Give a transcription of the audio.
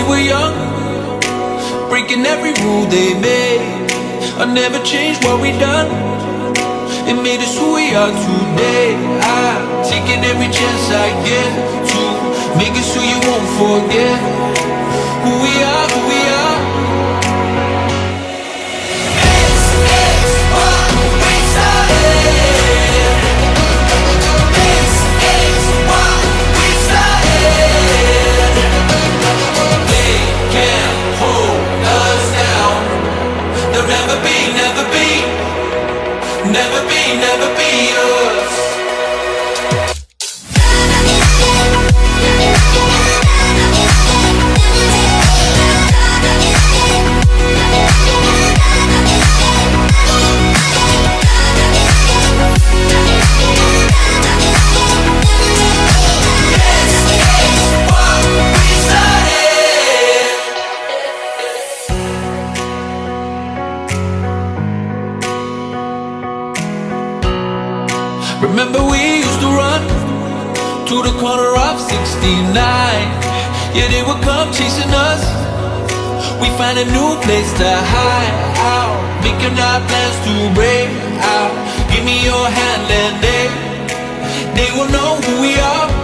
were young, breaking every rule they made. I never changed what we done. It made us who we are today. I'm taking every chance I get to make it so you won't forget who we are, who we are. This is what we started. This is what we started. They can't hold us down. There'll never be, never be, never be, never be us. Remember we used to run to the corner of 69. Yeah, they would come chasing us. We find a new place to hide out, making our plans to break out. Give me your hand and they will know who we are.